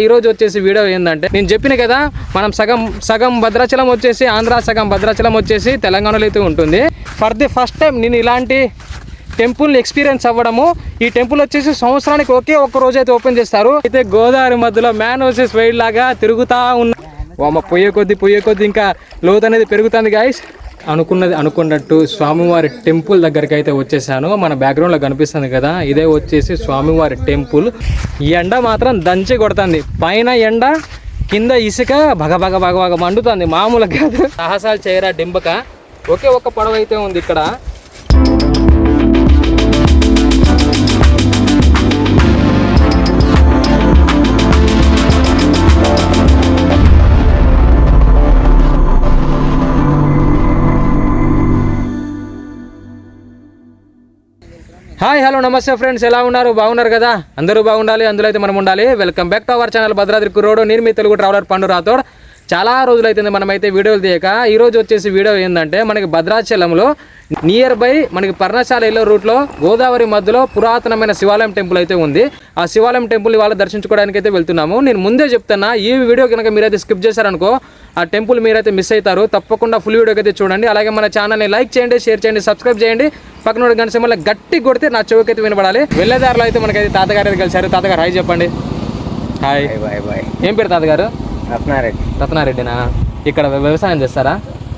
ఈరోజు వచ్చేసి వీడియో ఏంటంటే నేను చెప్పిన కదా మనం సగం భద్రాచలం వచ్చేసి ఆంధ్ర, సగం భద్రాచలం వచ్చేసి తెలంగాణలో అయితే ఉంటుంది. ఫర్ ది ఫస్ట్ టైం నేను ఇలాంటి టెంపుల్ని ఎక్స్పీరియన్స్ అవ్వడము. ఈ టెంపుల్ వచ్చేసి సంవత్సరానికి ఒకే ఒక్క రోజు అయితే ఓపెన్ చేస్తారు. అయితే గోదావరి మధ్యలో మ్యాన్ వర్సెస్ వైల్డ్ లాగా తిరుగుతా ఉన్న పొయ్యే కొద్ది ఇంకా లోతు అనేది పెరుగుతుంది గాయస్. అనుకున్నట్టు స్వామివారి టెంపుల్ దగ్గరికి అయితే వచ్చేసాను. మన బ్యాక్గ్రౌండ్లో కనిపిస్తుంది కదా, ఇదే వచ్చేసి స్వామివారి టెంపుల్. ఈ ఎండ మాత్రం దంచి కొడుతుంది. పైన ఎండ, కింద ఇసుక భగ మండుతుంది. మామూలుగా కాదు. సాహసాలు చేయరా డింబక. ఒకే ఒక్క పడవ అయితే ఉంది ఇక్కడ. హాయ్ హలో నమస్తే ఫ్రెండ్స్, ఎలా ఉన్నారు? బాగున్నారు కదా? అందరూ బాగుండాలి, అందులో అయితే మనం ఉండాలి. Welcome back to our channel Bhadradri కుర్రోడు. నేను మీ తెలుగు ట్రావెలర్ పండు రాథోడ్. చాలా రోజులైతుంది మనమైతే వీడియోలు తీయక. ఈరోజు వచ్చేసి వీడియో ఏంటంటే మనకి భద్రాచలంలో నియర్ బై మనకి పర్ణశాల ఎల్లో రూట్లో గోదావరి మధ్యలో పురాతనమైన శివాలయం టెంపుల్ అయితే ఉంది. ఆ శివాలయం టెంపుల్ ఇవాళ దర్శించుకోవడానికి అయితే వెళ్తున్నాము. నేను ముందే చెప్తున్నా, ఈ వీడియో కనుక మీరైతే స్కిప్ చేశారనుకో ఆ టెంపుల్ మీరైతే మిస్ అవుతారు. తప్పకుండా ఫుల్ వీడియోకి అయితే చూడండి. అలాగే మన ఛానల్ని లైక్ చేయండి, షేర్ చేయండి, సబ్స్క్రైబ్ చేయండి. పక్కన గంట సింబల్ గట్టి కొడితే నా చెవికి అయితే వినపడాలి. వెళ్ళేదారిలో అయితే మనకైతే తాతగారు అయితే కలిసారు. తాతగారు హాయ్ చెప్పండి. Hi bye bye. ఏం పేరు తాతగారు? రత్నారెడ్డినా? ఇక్కడ వ్యవసాయం చేస్తారా?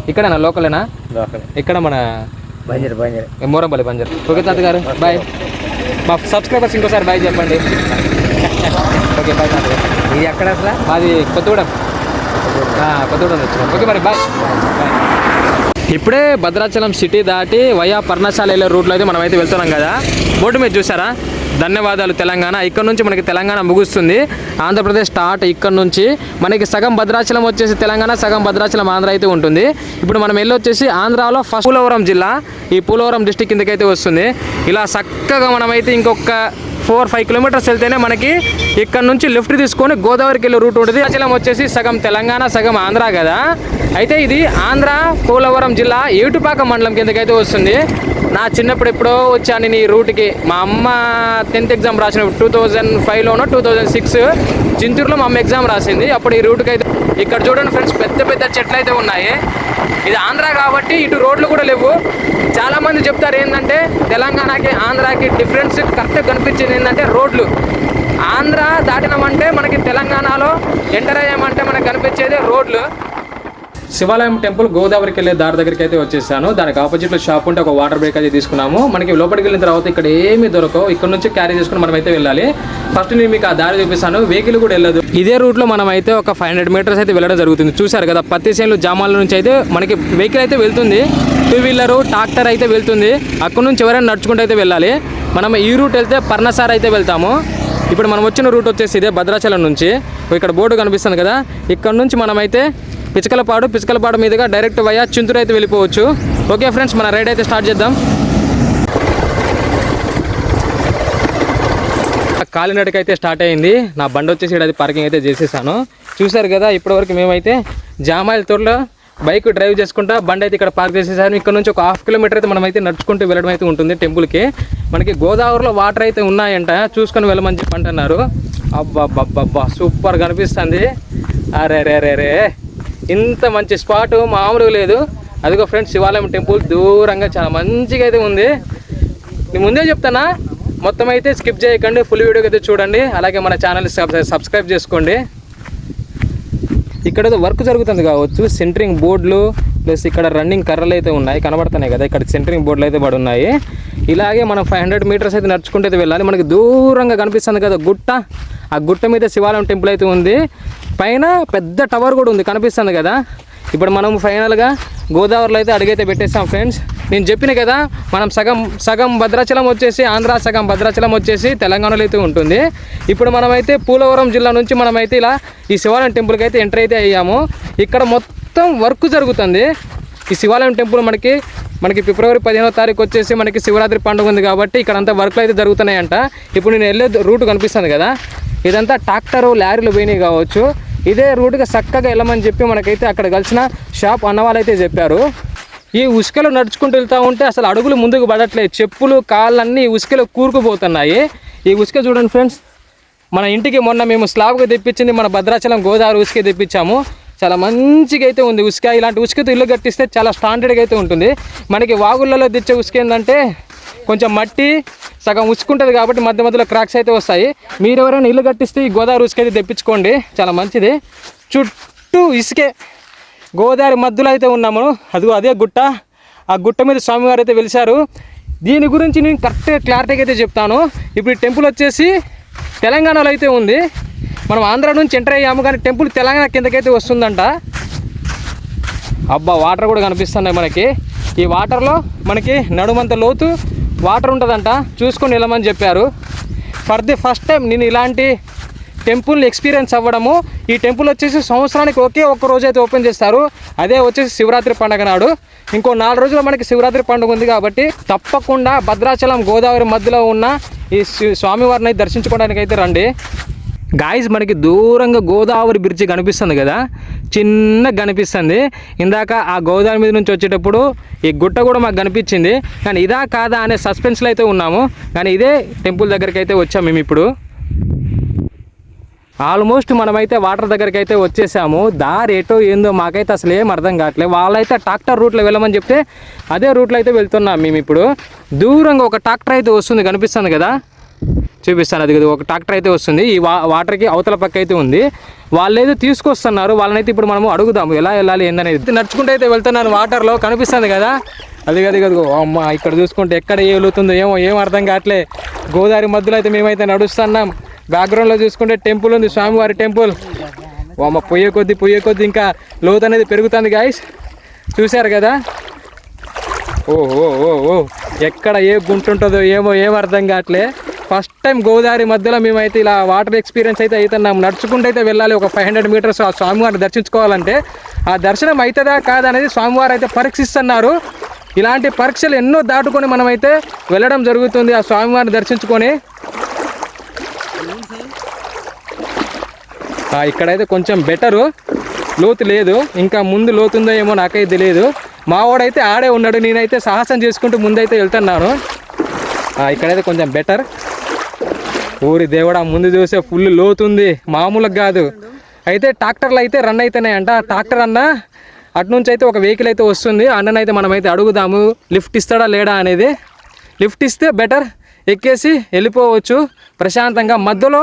ఇక్కడేనా? లోకలేనా? ఇక్కడ మన మోరంపల్లి బంజర్. ఓకే తాతగారు బాయ్. మా సబ్స్క్రైబర్స్ ఇంకోసారి బాయ్ చెప్పండి. ఓకే బాయ్ తాతగారు. ఇది ఎక్కడ అసలు? మాది కొత్తగూడెం వచ్చినాం. ఓకే మరి బాయ్. ఇప్పుడే భద్రాచలం సిటీ దాటి వయా పర్ణశాల వెళ్ళే రూట్లో అయితే మనం అయితే వెళ్తున్నాం కదా. బోర్డు మీద చూసారా? ధన్యవాదాలు తెలంగాణ. ఇక్కడ నుంచి మనకి తెలంగాణ ముగుస్తుంది. ఆంధ్రప్రదేశ్ స్టార్ట్ ఇక్కడ నుంచి. మనకి సగం భద్రాచలం వచ్చేసి తెలంగాణ, సగం భద్రాచలం ఆంధ్ర అయితే ఉంటుంది. ఇప్పుడు మనం వచ్చేసి ఆంధ్రాలో ఫస్ట్ పోలవరం జిల్లా, ఈ పోలవరం డిస్టిక్ కిందకైతే వస్తుంది. ఇలా చక్కగా మనమైతే ఇంకొక 4-5 కిలోమీటర్స్ వెళ్తేనే మనకి ఇక్కడ నుంచి లెఫ్ట్ తీసుకొని గోదావరికి వెళ్ళే రూట్ ఉంటుంది. భద్రాచలం వచ్చేసి సగం తెలంగాణ, సగం ఆంధ్ర కదా. అయితే ఇది ఆంధ్ర పోలవరం జిల్లా ఏటుపాక మండలం కిందకైతే వస్తుంది. నా చిన్నప్పుడు ఎప్పుడో వచ్చాను నేను ఈ రూట్కి. మా అమ్మ 10th ఎగ్జామ్ రాసిన 2005లోనో 2006 చింతూరులో మా అమ్మ ఎగ్జామ్ రాసింది. అప్పుడు ఈ రూట్కి అయితే ఇక్కడ చూడండి ఫ్రెండ్స్, పెద్ద చెట్లు అయితే ఉన్నాయి. ఇది ఆంధ్ర కాబట్టి ఇటు రోడ్లు కూడా లేవు. చాలామంది చెప్తారు ఏంటంటే తెలంగాణకి ఆంధ్రాకి డిఫరెన్స్ కరెక్ట్గా కనిపించింది ఏంటంటే రోడ్లు. ఆంధ్ర దాటినామంటే మనకి తెలంగాణలో ఎంటర్ అయ్యామంటే మనకు కనిపించేది రోడ్లు. శివాలయం టెంపుల్ గోదావరికి వెళ్ళే దారి దగ్గరికి అయితే వచ్చేసాను. దానికి ఆపోజిట్లో షాప్ ఉంటే ఒక వాటర్ బ్రేక్ అయితే తీసుకున్నాము. మనకి లోపలికి వెళ్ళిన తర్వాత ఇక్కడ ఏమీ దొరకవు. ఇక్కడ నుంచి క్యారీ చేసుకుని మనం అయితే వెళ్ళాలి. ఫస్ట్ నేను మీకు ఆ దారి చూపిస్తాను. వెహికల్ కూడా వెళ్ళదు. ఇదే రూట్లో మనం అయితే ఒక 500 మీటర్స్ అయితే వెళ్ళడం జరుగుతుంది. చూసారు కదా, పత్తి చేనులు జామాల నుంచి అయితే మనకి వెహికల్ అయితే వెళ్తుంది. 2 వీలరు ట్రాక్టర్ అయితే వెళ్తుంది. అక్కడ నుంచి ఎవరైనా నడుచుకుంటూ అయితే వెళ్ళాలి. మనం ఈ రూట్ వెళ్తే పర్ణశాల అయితే వెళ్తాము. ఇప్పుడు మనం వచ్చిన రూట్ వచ్చేసి ఇదే భద్రాచలం నుంచి. ఇక్కడ బోర్డు కనిపిస్తుంది కదా, ఇక్కడ నుంచి మనమైతే పిచకలపాడు మీదుగా డైరెక్ట్ వయా చింతూరు అయితే వెళ్ళిపోవచ్చు. ఓకే ఫ్రెండ్స్, మన రైడ్ అయితే స్టార్ట్ చేద్దాం. కాలినడక అయితే స్టార్ట్ అయింది. నా బండి వచ్చేసి అది పార్కింగ్ అయితే చేసేసాను. చూసారు కదా, ఇప్పటివరకు మేమైతే జామాయిల తోటలో బైక్ డ్రైవ్ చేసుకుంటా బండి అయితే ఇక్కడ పార్క్ చేసేసాను. ఇక్కడ నుంచి ఒక 1/2 కిలోమీటర్ అయితే మనమైతే నడుచుకుంటూ వెళ్ళడం అయితే ఉంటుంది టెంపుల్కి. మనకి గోదావరిలో వాటర్ అయితే ఉన్నాయంట, చూసుకొని వెళ్ళమని చెప్పి అంటున్నారు. అబ్బా సూపర్ కనిపిస్తుంది. అరే ఇంత మంచి స్పాట్ మామూలుగా లేదు. అదిగో ఫ్రెండ్స్, శివాలయం టెంపుల్ దూరంగా చాలా మంచిగా అయితే ఉంది. నేను ముందే చెప్తానా, మొత్తం అయితే స్కిప్ చేయకండి, ఫుల్ వీడియోకి అయితే చూడండి. అలాగే మన ఛానల్ సబ్స్క్రైబ్ చేసుకోండి. ఇక్కడ వర్క్ జరుగుతుంది కావచ్చు. సెంటరింగ్ బోర్డులు ప్లస్ ఇక్కడ రన్నింగ్ కర్రలు అయితే ఉన్నాయి, కనబడుతున్నాయి కదా. ఇక్కడ సెంటరింగ్ బోర్డులు అయితే పడి ఉన్నాయి. ఇలాగే మనం 500 మీటర్స్ అయితే నడుచుకుంటూ అయితే వెళ్ళాలి. మనకి దూరంగా కనిపిస్తుంది కదా గుట్ట, ఆ గుట్ట మీద శివాలయం టెంపుల్ అయితే ఉంది. పైన పెద్ద టవర్ కూడా ఉంది, కనిపిస్తుంది కదా. ఇప్పుడు మనం ఫైనల్గా గోదావరిలో అయితే అడుగైతే పెట్టేస్తాం ఫ్రెండ్స్. నేను చెప్పిన కదా, మనం సగం భద్రాచలం వచ్చేసి ఆంధ్ర, సగం భద్రాచలం వచ్చేసి తెలంగాణలో అయితే ఉంటుంది. ఇప్పుడు మనమైతే పోలవరం జిల్లా నుంచి మనమైతే ఇలా ఈ శివాలయం టెంపుల్కి అయితే ఎంటర్ అయితే అయ్యాము. ఇక్కడ మొత్తం వర్క్ జరుగుతుంది. ఈ శివాలయం టెంపుల్ మనకి ఫిబ్రవరి 15వ తారీఖు వచ్చేసి మనకి శివరాత్రి పండుగ ఉంది కాబట్టి ఇక్కడ అంతా వర్క్లు అయితే జరుగుతున్నాయంట. ఇప్పుడు నేను వెళ్ళే రూట్ కనిపిస్తుంది కదా, ఇదంతా ట్రాక్టరు లారీలు పోయినాయి కావచ్చు. ఇదే రూట్గా చక్కగా వెళ్ళమని చెప్పి మనకైతే అక్కడ కలిసిన షాప్ అన్నవాళ్ళు అయితే చెప్పారు. ఈ ఉసుకలో నడుచుకుంటూ వెళ్తూ ఉంటే అసలు అడుగులు ముందుకు పడట్లేదు. చెప్పులు కాళ్ళన్నీ ఉసుకలో కూరుకుపోతున్నాయి. ఈ ఉసుక చూడండి ఫ్రెండ్స్, మన ఇంటికి మొన్న మేము స్లాబ్గా తెప్పించింది మన భద్రాచలం గోదావరి ఉసుకే తెప్పించాము. చాలా మంచిగా అయితే ఉంది ఉసుక. ఇలాంటి ఉసుకతో ఇల్లు కట్టిస్తే చాలా స్టాండర్డ్గా అయితే ఉంటుంది. మనకి వాగుళ్ళలో తెచ్చే ఉసుక ఏంటంటే కొంచెం మట్టి సగం ఉసుకుంటుంది కాబట్టి మధ్య మధ్యలో క్రాక్స్ అయితే వస్తాయి. మీరు ఎవరైనా ఇల్లు కట్టిస్తే ఈ గోదావరి ఉసుక అయితే తెప్పించుకోండి, చాలా మంచిది. చుట్టూ ఇసుకే, గోదావరి మధ్యలో అయితే ఉన్నాము. అదే గుట్ట. ఆ గుట్ట మీద స్వామివారు అయితే వెలిశారు. దీని గురించి నేను కరెక్ట్గా క్లారిటీగా అయితే చెప్తాను. ఇప్పుడు ఈ టెంపుల్ వచ్చేసి తెలంగాణలో అయితే ఉంది. మనం ఆంధ్ర నుంచి ఎంటర్ అయ్యాము కానీ టెంపుల్ తెలంగాణ కిందకైతే వస్తుందంట. అబ్బా వాటర్ కూడా కనిపిస్తున్నాయి మనకి. ఈ వాటర్లో మనకి నడుమంత లోతు వాటర్ ఉంటుందంట, చూసుకొని వెళ్ళమని చెప్పారు. ఫర్ ది ఫస్ట్ టైం నేను ఇలాంటి టెంపుల్ని ఎక్స్పీరియన్స్ అవ్వడము. ఈ టెంపుల్ వచ్చేసి సంవత్సరానికి ఒక్క రోజు అయితే ఓపెన్ చేస్తారు, అదే వచ్చేసి శివరాత్రి పండుగ నాడు. ఇంకో 4 రోజులు మనకి శివరాత్రి పండుగ ఉంది కాబట్టి తప్పకుండా భద్రాచలం గోదావరి మధ్యలో ఉన్న ఈ స్వామివారిని దర్శించుకోవడానికి అయితే రండి. గాయస్ మనకి దూరంగా గోదావరి బ్రిడ్జి కనిపిస్తుంది కదా, చిన్నగా కనిపిస్తుంది. ఇందాక ఆ గోదావరి మీద నుంచి వచ్చేటప్పుడు ఈ గుట్ట కూడా మాకు కనిపించింది, కానీ ఇదా కాదా అనే సస్పెన్స్లో అయితే ఉన్నాము. కానీ ఇదే టెంపుల్ దగ్గరికి అయితే వచ్చాము మేము ఇప్పుడు. ఆల్మోస్ట్ మనమైతే వాటర్ దగ్గరికి అయితే వచ్చేసాము. దారి ఎటో ఏందో మాకైతే అసలు ఏం అర్థం కావట్లేదు. వాళ్ళైతే ట్రాక్టర్ రూట్లో వెళ్ళమని చెప్తే అదే రూట్లో అయితే వెళ్తున్నాం మేము ఇప్పుడు. దూరంగా ఒక ట్రాక్టర్ అయితే వస్తుంది, కనిపిస్తుంది కదా, చూపిస్తాను. అది ఒక ట్రాక్టర్ అయితే వస్తుంది. ఈ వాటర్కి అవతల పక్క అయితే ఉంది. వాళ్ళు ఏదో తీసుకొస్తున్నారు, వాళ్ళనైతే ఇప్పుడు మనము అడుగుదాము ఎలా వెళ్ళాలి ఏందనేది. నడుచుకుంటూ అయితే వెళ్తున్నాను వాటర్లో, కనిపిస్తుంది కదా, అది అమ్మ ఇక్కడ చూసుకుంటే ఎక్కడ ఏ వెళుతుందో ఏం అర్థం కావట్లే. గోదావరి మధ్యలో అయితే మేమైతే నడుస్తున్నాం. బ్యాక్గ్రౌండ్లో చూసుకుంటే టెంపుల్ ఉంది, స్వామివారి టెంపుల్. అమ్మ పొయ్యే కొద్దీ ఇంకా లోతు అనేది పెరుగుతుంది గాయస్, చూశారు కదా. ఓ ఎక్కడ ఏ గుంట ఉంటుందో ఏం అర్థం కావట్లే. ఫస్ట్ టైం గోదావరి మధ్యలో మేమైతే ఇలా వాటర్ ఎక్స్పీరియన్స్ అయితే అవుతున్నాం. నడుచుకుంటూ అయితే వెళ్ళాలి ఒక 500 మీటర్స్ ఆ స్వామివారిని దర్శించుకోవాలంటే. ఆ దర్శనం అవుతుందా కాదా అనేది స్వామివారు అయితే పరీక్షిస్తున్నారు. ఇలాంటి పరీక్షలు ఎన్నో దాటుకొని మనమైతే వెళ్ళడం జరుగుతుంది ఆ స్వామివారిని దర్శించుకొని. ఇక్కడైతే కొంచెం బెటరు, లోతు లేదు. ఇంకా ముందు లోతుందో ఏమో నాకైతే తెలియదు. మావాడైతే ఆడే ఉన్నాడు, నేనైతే సాహసం చేసుకుంటూ ముందైతే వెళ్తున్నాను. ఇక్కడైతే కొంచెం బెటర్. ఊరి దేవుడా, ముందు చూసే ఫుల్ లోతుంది, మామూలుగా కాదు. అయితే ట్రాక్టర్లు అయితే రన్ అవుతున్నాయంట. ట్రాక్టర్ అన్న అటు నుంచి అయితే ఒక వెహికల్ అయితే వస్తుంది. అన్ననైతే మనమైతే అడుగుదాము లిఫ్ట్ ఇస్తాడా లేడా అనేది. లిఫ్ట్ ఇస్తే బెటర్, ఎక్కేసి వెళ్ళిపోవచ్చు ప్రశాంతంగా. మధ్యలో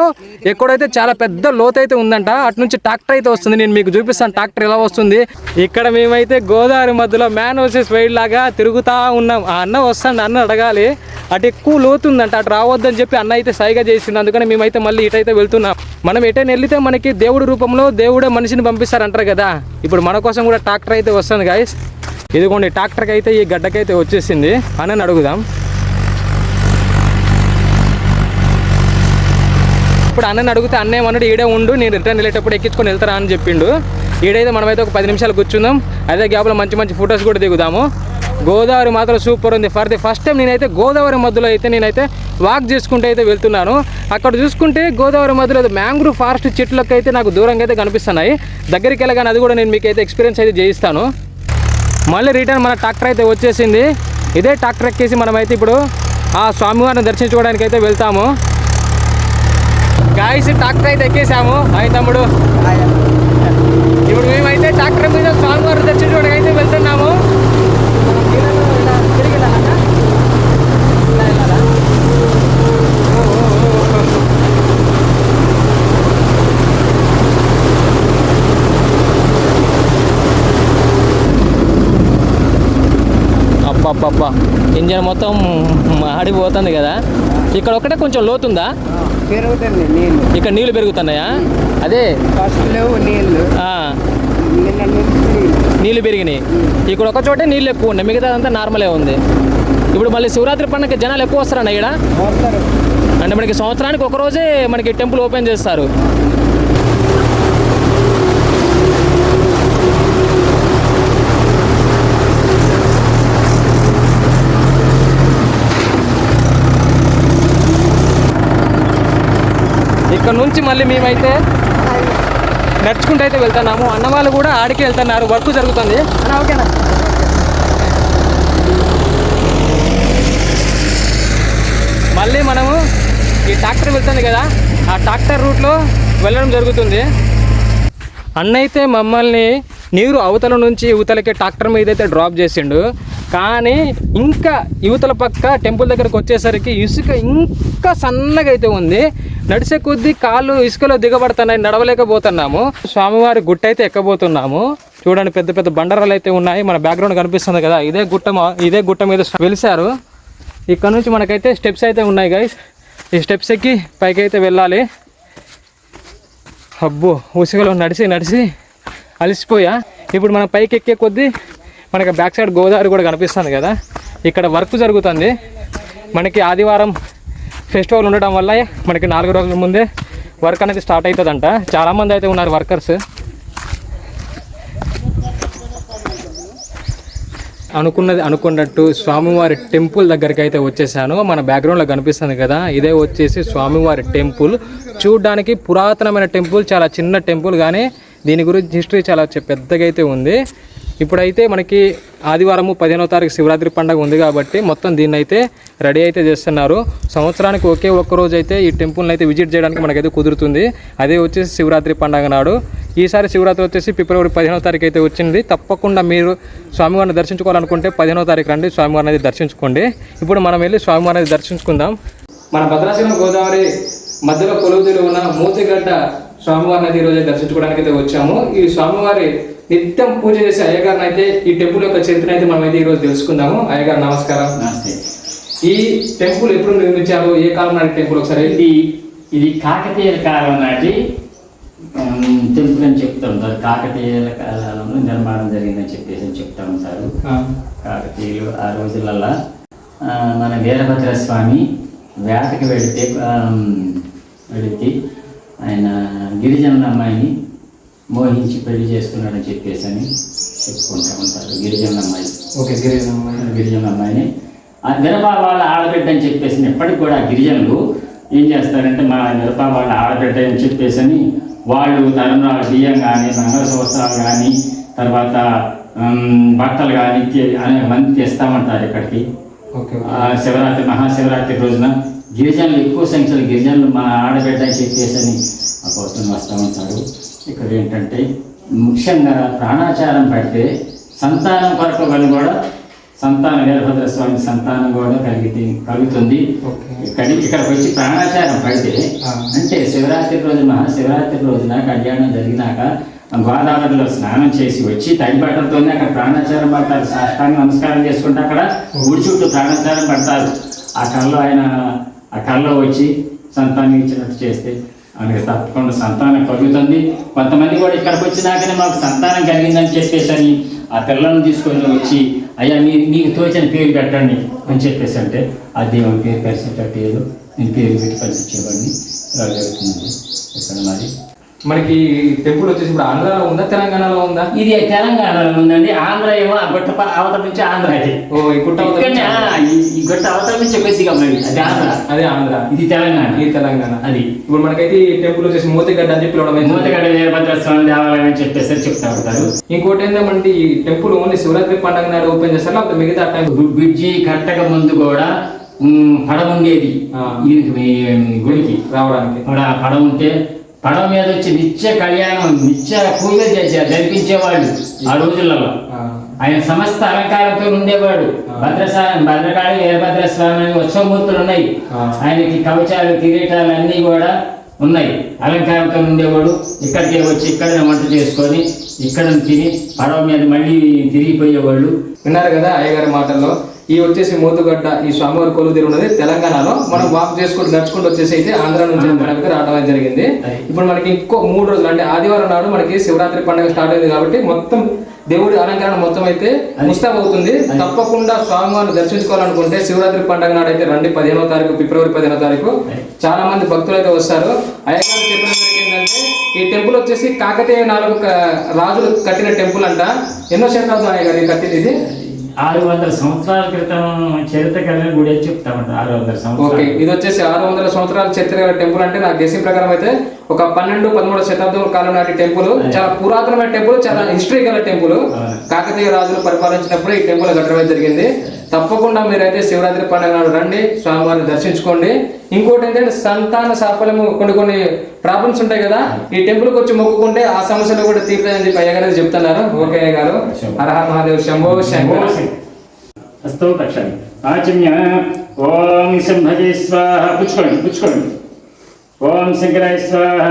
ఎక్కడైతే చాలా పెద్ద లోతు అయితే ఉందంట, అటు నుంచి ట్రాక్టర్ అయితే వస్తుంది. నేను మీకు చూపిస్తాను ట్రాక్టర్ ఎలా వస్తుంది. ఇక్కడ మేమైతే గోదావరి మధ్యలో మ్యాన్ వర్సెస్ వైల్డ్ లాగా తిరుగుతూ ఉన్నాం. ఆ అన్న వస్తాడు, అన్న అడగాలి. అటు ఎక్కువ లోతు ఉందంట, అటు రావద్దని చెప్పి అన్న అయితే సైగా చేసింది. అందుకని మేమైతే మళ్ళీ ఇటైతే వెళ్తున్నాం. మనం ఎటైనా వెళ్తే మనకి దేవుడి రూపంలో దేవుడే మనిషిని పంపిస్తారంటారు కదా, ఇప్పుడు మన కోసం కూడా ట్రాక్టర్ అయితే వస్తుంది గాయస్. ఇదిగోండి ట్రాక్టర్కి అయితే ఈ గడ్డకైతే వచ్చేసింది. అన్నని అడుగుదాం. ఇప్పుడు అన్నని అడిగితే అన్న ఏమన్నాడు, ఈడే ఉండు, నేను రిటర్న్ వెళ్ళేటప్పుడు ఎక్కించుకొని వెళ్తారా అని చెప్పిండు. ఈడైతే మనమైతే ఒక 10 నిమిషాలు కూర్చుందాం. అదే గ్యాప్లో మంచి ఫొటోస్ కూడా దిగుదాము. గోదావరి మాత్రం సూపర్ ఉంది. ఫర్ ది ఫస్ట్ టైం నేనైతే గోదావరి మధ్యలో అయితే నేనైతే వాక్ చేసుకుంటూ అయితే వెళ్తున్నాను. అక్కడ చూసుకుంటే గోదావరి మధ్యలో మ్యాంగ్రూవ్ ఫారెస్ట్ చెట్లకు అయితే నాకు దూరంగా అయితే కనిపిస్తున్నాయి. దగ్గరికి వెళ్ళగానే అది కూడా నేను మీకు అయితే ఎక్స్పీరియన్స్ అయితే చేయిస్తాను. మళ్ళీ రిటర్న్ మన ట్రాక్టర్ అయితే వచ్చేసింది. ఇదే ట్రాక్టర్ ఎక్కేసి మనమైతే ఇప్పుడు ఆ స్వామివారిని దర్శించుకోవడానికి అయితే వెళ్తాము. గాయస్ ట్రాక్టర్ అయితే ఎక్కేసాము. హాయ్ తమ్ముడు. ఇప్పుడు మేమైతే ట్రాక్టర్ మీద స్వామివారిని దర్శించుకోవడానికి అయితే వెళ్తున్నాము. అబ్బా ఇంజన్ మొత్తం ఆడిపోతుంది కదా. ఇక్కడ ఒకటే కొంచెం లోతుందా? పెరుగుతుంది నీళ్ళు. ఇక్కడ నీళ్ళు పెరుగుతున్నాయా? అదే ఫస్ట్ లేవు నీళ్ళు, నీళ్ళు పెరిగినాయి. ఇక్కడ ఒక చోటే నీళ్ళు ఎక్కువ ఉన్నాయి, మిగతాదంతా నార్మలే ఉంది. ఇప్పుడు మళ్ళీ శివరాత్రి పండుగకి జనాలు ఎక్కువ వస్తారన్న ఇక్కడ. అంటే మనకి సంవత్సరానికి ఒక రోజే మనకి టెంపుల్ ఓపెన్ చేస్తారు. ఇక్కడ నుంచి మళ్ళీ మేమైతే నడుచుకుంటూ అయితే వెళ్తున్నాము. అన్న వాళ్ళు కూడా ఆడికి వెళ్తున్నారు, వర్క్ జరుగుతుంది. ఓకేనా? మళ్ళీ మనము ఈ ట్రాక్టర్ వెళ్తుంది కదా, ఆ ట్రాక్టర్ రూట్లో వెళ్ళడం జరుగుతుంది. అన్న అయితే మమ్మల్ని నీరు అవతల నుంచి యువతలకి ట్రాక్టర్ మీద అయితే డ్రాప్ చేసిండు. కానీ ఇంకా యువతల పక్క టెంపుల్ దగ్గరకు వచ్చేసరికి ఇసుక ఇంకా సన్నగా అయితే ఉంది. నడిచే కొద్దీ కాళ్ళు ఇసుకలో దిగబడుతున్నాయి, నడవలేకపోతున్నాము. స్వామివారి గుట్ట అయితే ఎక్కబోతున్నాము. చూడండి, పెద్ద పెద్ద బండరాలు అయితే ఉన్నాయి. మన బ్యాక్గ్రౌండ్ కనిపిస్తుంది కదా, ఇదే గుట్ట మీద వెలిసారు. ఇక్కడ నుంచి మనకైతే స్టెప్స్ అయితే ఉన్నాయి గైస్. ఈ స్టెప్స్ ఎక్కి పైకి అయితే వెళ్ళాలి. అబ్బో, ఉసుకలో నడిచి అలసిపోయా. ఇప్పుడు మనం పైకి ఎక్కే కొద్దీ మనకి బ్యాక్ సైడ్ గోదావరి కూడా కనిపిస్తుంది కదా. ఇక్కడ వర్క్ జరుగుతుంది. మనకి ఆదివారం ఫెస్టివల్ ఉండడం వల్ల మనకి 4 రోజుల ముందే వర్క్ అనేది స్టార్ట్ అవుతుందంట. చాలామంది అయితే ఉన్నారు వర్కర్స్. అనుకున్నట్టు స్వామివారి టెంపుల్ దగ్గరికి అయితే వచ్చేసాను. మన బ్యాక్గ్రౌండ్లో కనిపిస్తుంది కదా, ఇదే వచ్చేసి స్వామివారి టెంపుల్. చూడడానికి పురాతనమైన టెంపుల్, చాలా చిన్న టెంపుల్, కానీ దీని గురించి హిస్టరీ చాలా పెద్దగా అయితే ఉంది. ఇప్పుడైతే మనకి ఆదివారము 15వ తారీఖు శివరాత్రి పండుగ ఉంది కాబట్టి మొత్తం దీన్ని అయితే రెడీ అయితే చేస్తున్నారు. సంవత్సరానికి ఒకే ఒక్క రోజు అయితే ఈ టెంపుల్ని అయితే విజిట్ చేయడానికి మనకైతే కుదురుతుంది. అదే వచ్చేసి శివరాత్రి పండుగ నాడు. ఈసారి శివరాత్రి వచ్చేసి ఫిబ్రవరి 15వ తారీఖు అయితే వచ్చింది. తప్పకుండా మీరు స్వామివారిని దర్శించుకోవాలనుకుంటే 15వ తారీఖు రండి, స్వామివారిని అయితే దర్శించుకోండి. ఇప్పుడు మనం వెళ్ళి స్వామివారిని అయితే దర్శించుకుందాం. మన భద్రాచలం గోదావరి మధ్యలో కొలువుతీరు ఉన్న మూతిగడ్డ స్వామివారిని అయితే ఈరోజు దర్శించుకోవడానికి అయితే వచ్చాము. ఈ స్వామివారి నిత్యం పూజ చేసే అయ్యగారిని అయితే ఈ టెంపుల్ యొక్క చరిత్ర అయితే మనం అయితే ఈరోజు తెలుసుకుందాము. అయ్యగారు నమస్కారం. నమస్తే. ఈ టెంపుల్ ఎప్పుడు నిర్మించారు, ఏ కాలం నాటి టెంపుల్ ఒకసారి? ఇది కాకతీయుల కాలం నాటి టెంపుల్ అని చెప్తూ ఉంటారు. కాకతీయుల కాలంలో నిర్మాణం జరిగిందని చెప్పేసి చెప్తూ ఉంటారు. కాకతీయులు ఆ రోజులల్లో మన వీరభద్ర స్వామి వేటకి వెళితే ఆయన గిరిజనుల అమ్మాయిని మోహించి పెళ్లి చేసుకున్నాడని చెప్పేసి అని చెప్పుకుంటూ ఉంటారు. గిరిజనుల అమ్మాయి. ఓకే, గిరిజనుల అమ్మాయిని నిరపా వాళ్ళ ఆడబిడ్డ అని చెప్పేసి ఎప్పటికి కూడా గిరిజనులు ఏం చేస్తారంటే మా నిరపా వాళ్ళ ఆడబిడ్డ అని చెప్పేసి అని వాళ్ళు తరంరాల బియ్యం కానీ, మంగళసూత్రాలు కానీ, తర్వాత బట్టలు కానీ అనేక మంది తెస్తామంటారు ఇక్కడికి. శివరాత్రి, మహాశివరాత్రి రోజున గిరిజనులు ఎక్కువ సంఖ్యలో గిరిజనులు మా ఆడబిడ్డ అని చెప్పేసి అని ఆ కోసం వస్తూ ఉంటారు. ఇక్కడ ఏంటంటే ముఖ్యంగా ప్రాణాచారం పడితే సంతానం కొరకు వాళ్ళు కూడా వీరభద్ర స్వామి సంతానం కూడా కలుగుతుంది. ఇక్కడికి వచ్చి ప్రాణాచారం పడితే అంటే శివరాత్రి రోజు, మహాశివరాత్రి రోజున కళ్యాణం జరిగినాక గోదావరిలో స్నానం చేసి వచ్చి తడి బట్టలతోనే అక్కడ ప్రాణాచారం పడతారు. సాష్టాంగ నమస్కారం చేసుకుంటే అక్కడ గుడి చుట్టూ ప్రాణాచారం పడతారు. ఆ కళ్ళలో వచ్చి సంతానం ఇచ్చినట్టు చేస్తే మనకి తప్పకుండా సంతానం కలుగుతుంది. కొంతమంది కూడా ఇక్కడికి వచ్చినాకనే మాకు సంతానం కలిగిందని చెప్పేసి అని ఆ పిల్లలను తీసుకొని వచ్చి అయ్యా మీకు తోచిన పేరు పెట్టండి అని చెప్పేసి అంటే ఆ దేవుని పేరు కలిసేటట్టు ఏదో నేను పేరు పెట్టి కలిసిచ్చేవాడిని. ఇలా జరుగుతుంది ఇక్కడ. మరి మనకి టెంపుల్ వచ్చేసి ఇప్పుడు ఆంధ్రాలో ఉందా, తెలంగాణలో ఉందా? ఇది తెలంగాణలో ఉందండి. ఆంధ్ర ఏమో ఆ గుట్ట అవతల నుంచి ఆంధ్ర అది. ఈ గుట్ట ఈ గుట్ట అవతల నుంచి కొద్దిగా మరి అది ఆంధ్ర. అదే ఆంధ్ర, ఇది తెలంగాణ. ఇది తెలంగాణ. అది ఇప్పుడు మనకైతే ఈ టెంపుల్ వచ్చేసి మూతిగడ్డ అని చెప్పి పిలవడం, మూతిగడ్డ వీరభద్ర స్వామి దేవాలయం అని చెప్పేసి చెప్తా ఉంటారు. ఇంకోటి ఏంటంటే ఈ టెంపుల్ ఓన్లీ శివరాత్రి పండుగ నాడు ఓపెన్ చేస్తారు, లేకపోతే మిగతా టైం? బ్రిడ్జి కట్టక ముందు కూడా పడవ ఉండేది గుడికి రావడానికి. పడవ ఉంటే పడవ మీద వచ్చి నిత్య కళ్యాణం, నిత్య పూజ జరిపించేవాళ్ళు ఆ రోజులలో. ఆయన సమస్త అలంకారంతో ఉండేవాడు. భద్రకాళి వీరభద్ర స్వామి ఉత్సవమూర్తులు ఉన్నాయి. ఆయనకి కవచాలు, కిరీటాలు అన్నీ కూడా ఉన్నాయి. అలంకారంతో ఉండేవాడు. ఇక్కడికే వచ్చి ఇక్కడ వంట చేసుకొని ఇక్కడ తిని పడవ మీద మళ్ళీ తిరిగిపోయేవాళ్ళు. విన్నారు కదా అయ్యగారి మాటల్లో. ఈ వచ్చేసి మూతుగడ్డ ఈ స్వామివారి కొలువుతీరు ఉన్నది తెలంగాణలో. మనం వాక్ చేసుకుంటూ నడుచుకుంటూ వచ్చేసి అయితే ఆంధ్ర నుంచి మనకి రావడం జరిగింది. ఇప్పుడు మనకి ఇంకో 3 రోజులు అంటే ఆదివారం నాడు మనకి శివరాత్రి పండుగ స్టార్ట్ అయింది కాబట్టి మొత్తం దేవుడి అలంకరణ మొత్తం అయితే ముస్తాబవుతుంది. తప్పకుండా స్వామివారిని దర్శించుకోవాలనుకుంటే శివరాత్రి పండుగ నాడు అయితే రండి. 15వ తారీఖు, ఫిబ్రవరి 15వ తారీఖు చాలా మంది భక్తులు అయితే వస్తారు. అయ్యగారు చెప్పిన ఏంటంటే ఈ టెంపుల్ వచ్చేసి కాకతీయ 4 రాజులు కట్టిన టెంపుల్ అంట. ఎన్నో శతాబ్దం అయ్యగారు కట్టింది ఇది? 600 సంవత్సరాల క్రితం చరిత్ర కలిగిన గుడి అని చెప్తామంట. 600 సంవత్సరాలు. ఓకే, ఇది వచ్చేసి 600 సంవత్సరాల చరిత్ర గల టెంపుల్ అంటే నాకు గెస్సింగ్ ప్రకారం అయితే ఒక 12-13 శతాబ్దం కాలం నాటి టెంపుల్. చాలా పురాతనమైన టెంపుల్, చాలా హిస్టరీ గల టెంపుల్. కాకతీయ రాజులు పరిపాలించినప్పుడు ఈ టెంపుల్ కట్టడం జరిగింది. తప్పకుండా మీరైతే శివరాత్రి పండుగ నాడు రండి, స్వామివారిని దర్శించుకోండి. ఇంకోటి ఏంటంటే సంతాన సాఫల్యము కొన్ని ప్రాబ్లమ్స్ ఉంటాయి కదా, ఈ టెంపుల్కి వచ్చి మొక్కుకుంటే ఆ సమస్యలు కూడా తీరుతాయని చెప్పి అయ్య గారు చెప్తున్నారు. ఓకే అయ్య గారు, హర హర మహాదేవ్, శంభో శంకర. హస్తో పక్షాన్ని ఆచమ్య. ఓం శంభజే స్వాహ. పుచ్చుకోండి. ఓం శంకరాయ స్వాహ.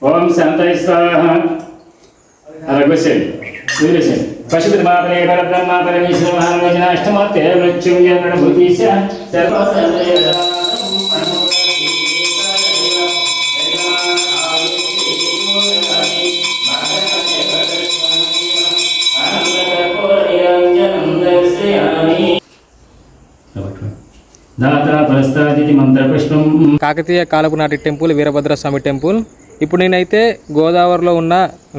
ఓం శాంతాయ స్వాహ. రఘుసేన్ సూర్యసేన్ పశుపతి మాపరే పరబ్రహ్మ పరమేశ్వర మహారాజన అష్టమూర్తే మృత్యుంజయ ప్రణభూతీశ దాత ప్రస్తాదితి మంత్రపుష్పం. కాకతీయ కాలపు నాటి టెంపుల్ వీరభద్రస్వామి టెంపుల్. ఇప్పుడు నేనైతే గోదావరిలో ఉన్న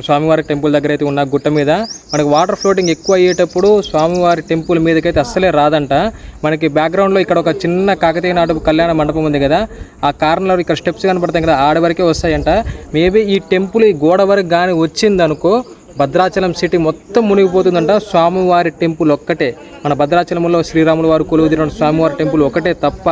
స్వామివారి టెంపుల్ దగ్గర అయితే ఉన్న గుట్ట మీద మనకి వాటర్ ఫ్లోటింగ్ ఎక్కువ అయ్యేటప్పుడు స్వామివారి టెంపుల్ మీదకైతే అస్సలే రాదంట. మనకి బ్యాక్గ్రౌండ్లో ఇక్కడ ఒక చిన్న కాకతీయ నాటు కళ్యాణ మండపం ఉంది కదా, ఆ కార్నర్లో ఇక్కడ స్టెప్స్ కనపడతాయి కదా, ఆడ వరకే వస్తాయంట. మేబీ ఈ టెంపుల్ ఈ గోడ వరకు కానీ వచ్చిందనుకో భద్రాచలం సిటీ మొత్తం మునిగిపోతుందంట. స్వామివారి టెంపుల్ ఒక్కటే, మన భద్రాచలంలో శ్రీరాములు వారు కొలువుదీరిన స్వామివారి టెంపుల్ ఒకటే తప్ప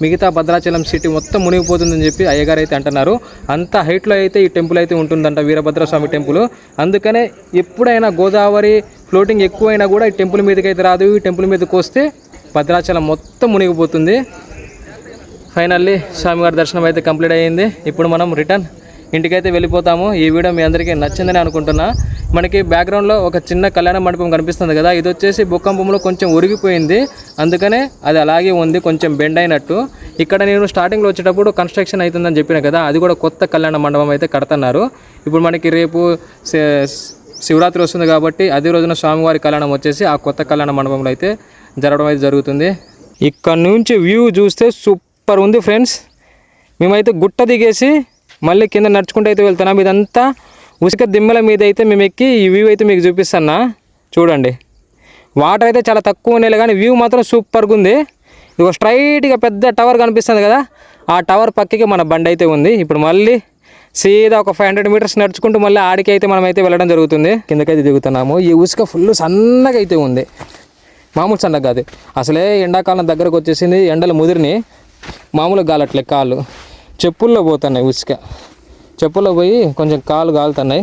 మిగతా భద్రాచలం సిటీ మొత్తం మునిగిపోతుందని చెప్పి అయ్యగారు అయితే అంటున్నారు. అంత హైట్లో అయితే ఈ టెంపుల్ అయితే ఉంటుందంట, వీరభద్రస్వామి టెంపుల్. అందుకనే ఎప్పుడైనా గోదావరి ఫ్లోటింగ్ ఎక్కువైనా కూడా ఈ టెంపుల్ మీదకి అయితే రాదు. ఈ టెంపుల్ మీదకి వస్తే భద్రాచలం మొత్తం మునిగిపోతుంది. ఫైనల్లీ స్వామివారి దర్శనం అయితే కంప్లీట్ అయ్యింది. ఇప్పుడు మనం రిటర్న్ ఇంటికైతే వెళ్ళిపోతాము. ఈ వీడియో మీ అందరికీ నచ్చిందని అనుకుంటున్నా. మనకి బ్యాక్గ్రౌండ్లో ఒక చిన్న కళ్యాణ మండపం కనిపిస్తుంది కదా, ఇది వచ్చేసి భూకంపంలో కొంచెం ఒరిగిపోయింది, అందుకనే అది అలాగే ఉంది, కొంచెం బెండ్ అయినట్టు. ఇక్కడ నేను స్టార్టింగ్లో వచ్చేటప్పుడు కన్స్ట్రక్షన్ అవుతుందని చెప్పిన కదా, అది కూడా కొత్త కళ్యాణ మండపం అయితే కడుతున్నారు. ఇప్పుడు మనకి రేపు శివరాత్రి వస్తుంది కాబట్టి అదే రోజున స్వామివారి కళ్యాణం వచ్చేసి ఆ కొత్త కళ్యాణ మండపంలో అయితే జరగడం అయితే జరుగుతుంది. ఇక్కడ నుంచి వ్యూ చూస్తే సూపర్ ఉంది ఫ్రెండ్స్. మేమైతే గుట్ట దిగేసి మళ్ళీ కింద నడుచుకుంటూ అయితే వెళ్తున్నాం. ఇదంతా ఉసుక దిమ్మల మీద అయితే మేము ఎక్కి ఈ వ్యూ అయితే మీకు చూపిస్తున్నా. చూడండి, వాటర్ అయితే చాలా తక్కువ ఉన్నాయి కానీ వ్యూ మాత్రం సూపర్గా ఉంది. ఇది స్ట్రైట్గా పెద్ద టవర్ కనిపిస్తుంది కదా, ఆ టవర్ పక్కకి మన బండి అయితే ఉంది. ఇప్పుడు మళ్ళీ సీదా ఒక 500 మీటర్స్ నడుచుకుంటూ మళ్ళీ ఆడికి అయితే మనం అయితే వెళ్ళడం జరుగుతుంది. కిందకైతే దిగుతున్నాము. ఈ ఉసుక ఫుల్ సన్నగా అయితే ఉంది, మామూలు సన్నగా కాదు. అసలే ఎండాకాలం దగ్గరకు వచ్చేసింది, ఎండలు ముదిరిని మామూలుగా గాలట్లే, కాళ్ళు చెప్పుల్లో పోతున్నాయి. ఉసుక చెప్పుల్లో పోయి కొంచెం కాళ్ళు కాలుతున్నాయి.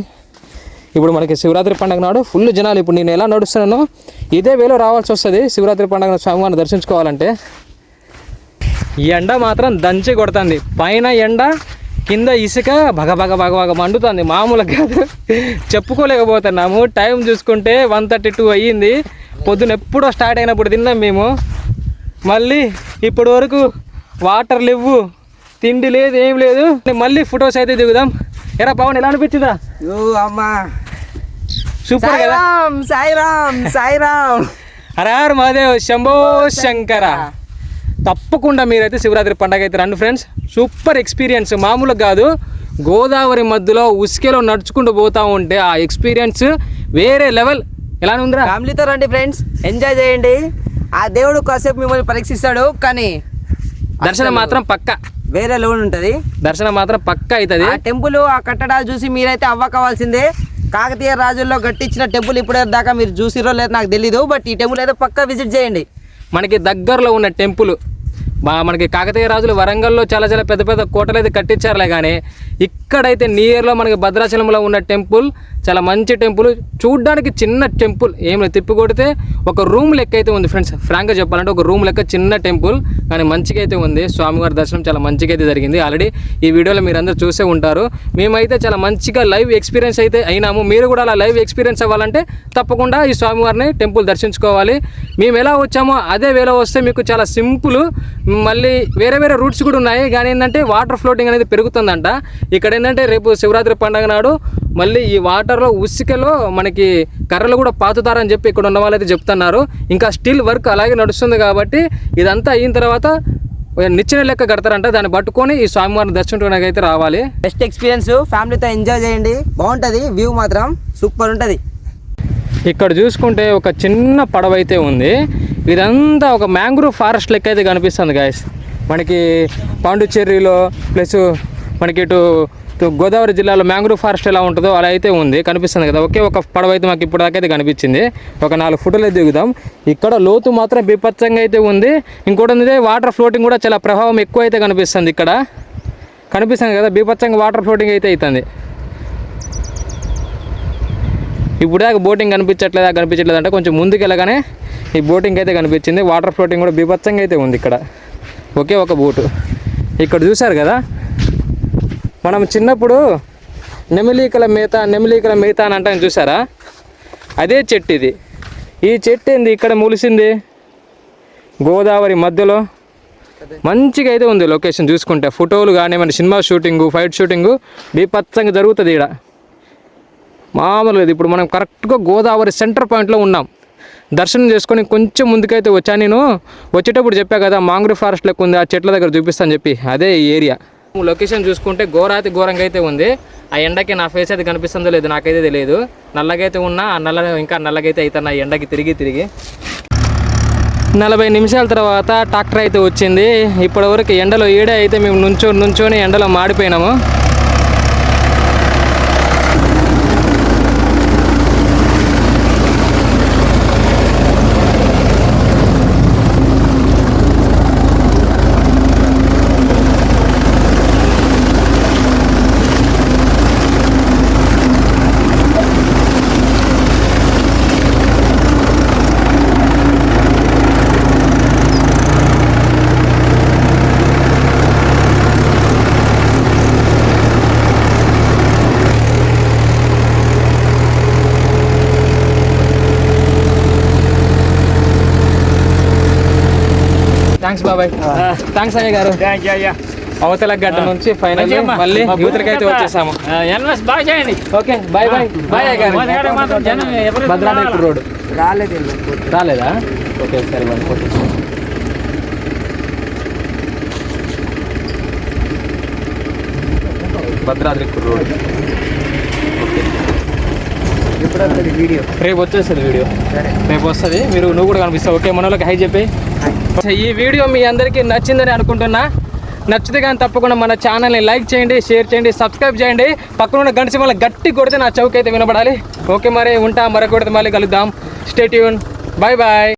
ఇప్పుడు మనకి శివరాత్రి పండుగ నాడు ఫుల్ జనాలు. ఇప్పుడు నేను ఎలా నడుస్తున్నానో ఇదే వేలో రావాల్సి వస్తుంది శివరాత్రి పండుగ స్వామివారిని దర్శించుకోవాలంటే. ఈ ఎండ మాత్రం దంచి కొడుతుంది, పైన ఎండ కింద ఇసుక బగ మండుతుంది, మామూలుగా కాదు. చెప్పుకోలేకపోతున్నాము. టైం చూసుకుంటే 1:32 అయ్యింది. పొద్దున ఎప్పుడో స్టార్ట్ అయినప్పుడు తిన్నాం మేము. మళ్ళీ ఇప్పటి వరకు వాటర్ లేవు, తిండి లేదు, ఏం లేదు. మళ్ళీ ఫొటోస్ అయితే దిగుదాం. ఎరా పవన్, ఎలా అనిపించిందా? అమ్మా సూపర్ కదా. సాయిరామ్ హర మహాదేవ్, శంభో శంకర. తప్పకుండా మీరైతే శివరాత్రి పండగ అయితే రండి ఫ్రెండ్స్. సూపర్ ఎక్స్పీరియన్స్, మామూలుగా కాదు. గోదావరి మధ్యలో ఉసుకలో నడుచుకుంటూ పోతా ఉంటే ఆ ఎక్స్పీరియన్స్ వేరే లెవెల్. ఎలా ఉందిరా? ఫ్యామిలీతో రండి ఫ్రెండ్స్, ఎంజాయ్ చేయండి. ఆ దేవుడు కాసేపు మిమ్మల్ని పరీక్షిస్తాడు, కానీ దర్శనం మాత్రం పక్కా వేరే లెవెల్ ఉంటుంది. దర్శనం మాత్రం పక్కా అవుతుంది. ఆ టెంపుల్, ఆ కట్టడాలు చూసి మీరైతే అవ్వకవాల్సిందే. కాకతీయ రాజుల్లో కట్టించిన టెంపుల్ ఇప్పుడే దాకా మీరు చూసిరో లేదో నాకు తెలీదు, బట్ ఈ టెంపుల్ అయితే పక్కా విజిట్ చేయండి. మనకి దగ్గరలో ఉన్న టెంపుల్ మనకి కాకతీయ రాజులు వరంగల్లో చాలా చాలా పెద్ద పెద్ద కోటలు అయితే కట్టించారులే, కానీ ఇక్కడైతే నియర్లో మనకి భద్రాచలంలో ఉన్న టెంపుల్ చాలా మంచి టెంపుల్. చూడ్డానికి చిన్న టెంపుల్, ఏం లేదు, తిప్పి కొడితే ఒక రూమ్ లెక్క అయితే ఉంది ఫ్రెండ్స్. ఫ్రాంక్గా చెప్పాలంటే ఒక రూమ్ లెక్క చిన్న టెంపుల్, కానీ మంచిగా అయితే ఉంది. స్వామివారి దర్శనం చాలా మంచిగా అయితే జరిగింది. ఆల్రెడీ ఈ వీడియోలో మీరు అందరూ చూసే ఉంటారు. మేమైతే చాలా మంచిగా లైవ్ ఎక్స్పీరియన్స్ అయితే అయినాము. మీరు కూడా అలా లైవ్ ఎక్స్పీరియన్స్ అవ్వాలంటే తప్పకుండా ఈ స్వామివారిని టెంపుల్ దర్శించుకోవాలి. మేము ఎలా వచ్చామో అదే వేలో వస్తే మీకు చాలా సింపుల్. మళ్ళీ వేరే వేరే రూట్స్ కూడా ఉన్నాయి, కానీ ఏంటంటే వాటర్ ఫ్లోటింగ్ అనేది పెరుగుతుందంట. ఇక్కడ ఏంటంటే రేపు శివరాత్రి పండుగ నాడు మళ్ళీ ఈ వాటర్లో ఉసుకలో మనకి కర్రలు కూడా పాతుతారని చెప్పి ఇక్కడ ఉన్న వాళ్ళైతే చెప్తున్నారు. ఇంకా స్టిల్ వర్క్ అలాగే నడుస్తుంది కాబట్టి ఇదంతా అయిన తర్వాత నిచ్చెన లెక్క కడతారంట, దాన్ని పట్టుకొని ఈ స్వామివారిని దర్శించుకోవడానికి అయితే రావాలి. బెస్ట్ ఎక్స్పీరియన్స్, ఫ్యామిలీతో ఎంజాయ్ చేయండి, బాగుంటుంది. వ్యూ మాత్రం సూపర్ ఉంటుంది. ఇక్కడ చూసుకుంటే ఒక చిన్న పడవ అయితే ఉంది. ఇదంతా ఒక మ్యాంగ్రూవ్ ఫారెస్ట్ లెక్క అయితే కనిపిస్తుంది గాయస్. మనకి పాండుచ్చేరిలో ప్లస్ మనకి ఇటు గోదావరి జిల్లాలో మ్యాంగ్రూవ్ ఫారెస్ట్ ఎలా ఉంటుందో అలా అయితే ఉంది, కనిపిస్తుంది కదా. ఒకే ఒక పడవ అయితే మాకు ఇప్పుడు దాకా అయితే కనిపించింది. ఒక 4 ఫోటోలు అయితే దిగుదాం. ఇక్కడ లోతు మాత్రం బీభత్సంగా అయితే ఉంది. ఇంకోటి ఉంది, వాటర్ ఫ్లోటింగ్ కూడా చాలా ప్రభావం ఎక్కువ అయితే కనిపిస్తుంది. ఇక్కడ కనిపిస్తుంది కదా, బీభత్సంగా వాటర్ ఫ్లోటింగ్ అయితే అవుతుంది. ఇప్పుడు దాకా బోటింగ్ కనిపించట్లేదు అంటే కొంచెం ముందుకు వెళ్ళగానే ఈ బోటింగ్ అయితే కనిపించింది. వాటర్ ఫ్లోటింగ్ కూడా బీభత్సంగా అయితే ఉంది ఇక్కడ. ఒకే ఒక బోటు. ఇక్కడ చూశారు కదా, మనం చిన్నప్పుడు నెమిలీకల మేత అని అంటాం చూసారా, అదే చెట్టు ఇది. ఈ చెట్టు ఏంది ఇక్కడ మొలిసింది గోదావరి మధ్యలో. మంచిగా అయితే ఉంది లొకేషన్ చూసుకుంటే. ఫోటోలు కానీ మన సినిమా షూటింగు, ఫైట్ షూటింగు బీభత్సంగా జరుగుతుంది ఇక్కడ. మామూలుగా ఇప్పుడు మనం కరెక్ట్గా గోదావరి సెంటర్ పాయింట్లో ఉన్నాం. దర్శనం చేసుకొని కొంచెం ముందుకైతే వచ్చాను. నేను వచ్చేటప్పుడు చెప్పా కదా మ్యాంగ్రూవ్ ఫారెస్ట్ లెక్క ఉంది, ఆ చెట్ల దగ్గర చూపిస్తాను చెప్పి, అదే ఈ ఏరియా. లొకేషన్ చూసుకుంటే ఘోరంగా అయితే ఉంది. ఆ ఎండకి నా ఫేస్ అయితే కనిపిస్తుందో లేదు నాకైతే తెలియదు. నల్లగా అయితే ఉన్నా, ఆ ఇంకా నల్లగైతే అవుతున్నా ఎండకి తిరిగి 40 నిమిషాల తర్వాత ట్రాక్టర్ అయితే వచ్చింది. ఇప్పటివరకు ఎండలో ఈడే అయితే మేము నుంచొని ఎండలో మాడిపోయినాము. థ్యాంక్స్ బాబాయ్. థ్యాంక్స్ అయ్య గారు. అవతల గడ్డ నుంచి ఫైనల్ మళ్ళీ యువతలకైతే వచ్చేసాము. బాగా చేయండి. ఓకే బాయ్ అయ్య గారు. భద్రాద్రి రోడ్ రాలేదా? ఓకే సరే బాయ్. భద్రాద్రి రోడ్ వీడియో రేపు వచ్చేస్తుంది. రేపు వస్తుంది. నువ్వు కూడా కనిపిస్తావు. ఓకే, మన వాళ్ళకి హై చెప్పి. ఈ వీడియో మీ అందరికీ నచ్చిందని అనుకుంటున్నా. నచ్చితే కానీ తప్పకుండా మన ఛానల్ని లైక్ చేయండి, షేర్ చేయండి, సబ్స్క్రైబ్ చేయండి. పక్కన ఉన్న గంట సింబల్ గట్టి కొడితే నా చౌక్ అయితే వినపడాలి. ఓకే మరి ఉంటా, మరొకటి మళ్ళీ కలుద్దాం. Stay tune. బాయ్.